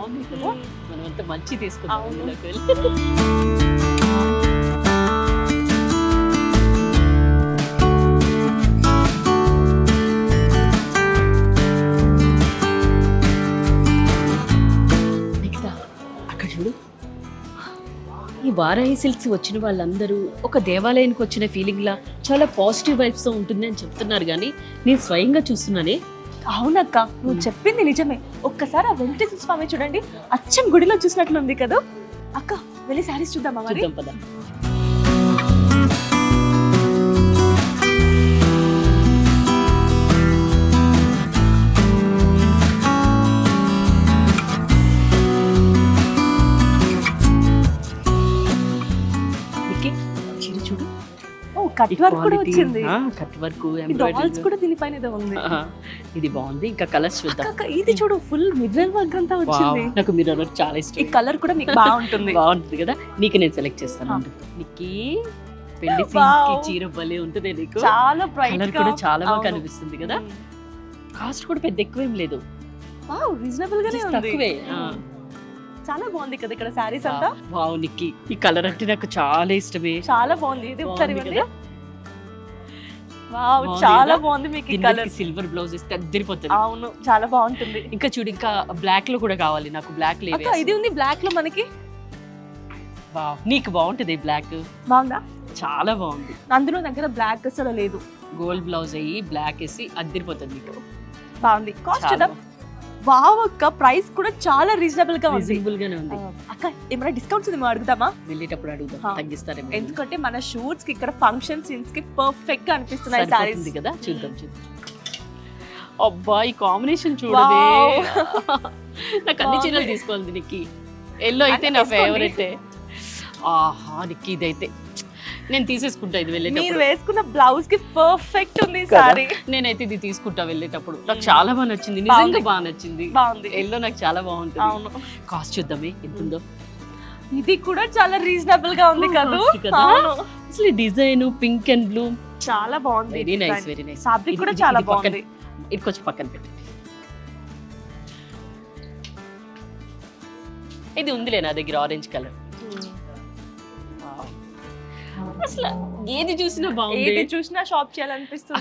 బాగుంది కదా, మనం అంతా మంచి తీసుకుందాం అవును. ఇందులోకి వెళ్ళి. నిఖిత, అక్కడ చూడు, ఈ వారాహి సిల్క్స్ వచ్చిన వాళ్ళందరూ ఒక దేవాలయానికి వచ్చిన ఫీలింగ్ లా చాలా పాజిటివ్ వైబ్స్ తో ఉంటుంది అని చెప్తున్నారు, కానీ నేను స్వయంగా చూస్తున్నానే. అవునక్క, నువ్వు చెప్పింది నిజమే. ఒక్కసారి ఆ వెంకటేశ్వర స్వామి చూడండి, అచ్చం గుడిలో చూసినట్లుంది కదా. అక్క వెళ్ళి శారీస్ చూద్దామా మరి? చూద్దాం పద. నిక్కి, చీర చూడు, ఓ కట్ వర్క్ కూడా వచ్చింది. కట్ వర్క్, డాల్స్ కూడా దీనిపైన ఏదో ఉంది. ఇది బాగుంది. ఇంకా కలర్స్ చూద్దాం. అక్క ఇది చూడు, ఫుల్ మిర్రర్ వర్క్ అంతా వచ్చింది. Wow, నాకు మిర్రర్ వర్క్ చాలా ఈ ఇష్టం. కలర్ కూడా నీకు బాగుంటుంది. బాగుంటుంది కదా, నీకు నేను సెలెక్ట్ చేస్తాను. నిక్కి, పెళ్లి Wow. సీన్ కి చీర భలే ఉంటుంది నీకు. చాలా బ్రైట్ కలర్ కూడా చాలా బాగా కనిపిస్తుంది కదా. కాస్ట్ కూడా పెద్ద ఎక్కువేం లేదు, వావ్ రీజనబుల్ గానే Just ఉంది. తక్కువే. చాలా బాగుంది కదా ఇక్కడ శారీస్ అంతా. వావ్ నిక్కి, ఈ కలర్ అంటే నాకు చాలా ఇష్టమే. చాలా బాగుంది. ఇది ఒకసారి బాగుంది ఇవ్వండి. కదా? వావ్ బాగుంది చాలా కదా? బాగుంది మీకు ఈ దీనికి కలర్. సిల్వర్ బ్లౌజ్ ఇస్తే అద్దరిపోతుంది. అవును చాలా బాగుంటుంది. ఇంకా చూడు, ఇంకా బ్లాక్ లో కూడా కావాలి నాకు. బ్లాక్ లో అక్క ఇది ఉంది బ్లాక్ లో మనకి. వావ్, నీకు బాగుంటది బ్లాక్, బాగుందా? చాలా బాగుంది. అందులో దగ్గర బ్లాక్ అసలు లేదు. గోల్డ్ బ్లౌజ్ అయ్యి బ్లాక్ వేసి అద్దరిపోతుంది నీకు. బాగుంది. కాస్ట్ చాలా చూద్దాం. వావ్ అక్క, ప్రైస్ కూడా చాలా రీజనబుల్ గా ఉంది. రీజనబుల్ గానే ఉంది. అక్క ఏమైనా డిస్కౌంట్స్ ఉంది అడుగుదామా? వెళ్ళేటప్పుడు అడుగుదాం, తగ్గిస్తారేమో. ఎందుకంటే మన షూట్స్ కి ఇక్కడ ఫంక్షన్ సీన్స్ కి పర్ఫెక్ట్ గా అనిపిస్తున్నాయి సారీస్ సరిపోతుంది కదా, చూద్దాం చూద్దాం. అబ్బా ఈ కాంబినేషన్ చూడదే. నాకు అన్ని బాగుంది. చీరలు తీసుకోవాలి నీకు. ఎల్లో అయితే అన్ని నా తీసుకోండి. ఫేవరెట్. ఆహా నిక్కి, ఇదైతే నేను తీసేసుకుంటా ఇది మీరు వెళ్ళేటప్పుడు. వేసుకున్న బ్లౌజ్ కి పర్ఫెక్ట్ ఉంది కదా? సారీ. నేనైతే ఇది తీసుకుంటా వెళ్ళేటప్పుడు. నాకు చాలా బాగా నచ్చింది, నిజంగా బాగుంది. బాగా నచ్చింది. బాగుంది. ఎల్లో నాకు చాలా బాగుంటుంది. అవును. కాస్ట్ చూద్దామే ఎంత ఉందో. ఇది కూడా చాలా రీజనబుల్ గా ఉంది కదా. Cost కదా? అవును. అసలు డిజైన్ పింక్ అండ్ బ్లూ చాలా బాగుంది. Very nice, very nice. Fabric కూడా చాలా బాగుంది. ఇది కొంచెం పక్కన పెట్టండి. ఇది ఉందిలే నా దగ్గర ఆరెంజ్ కలర్. అసలు ఏది చూసినా బాగుంది. ఏది చూసినా షాప్ చేయాలనిపిస్తుంది.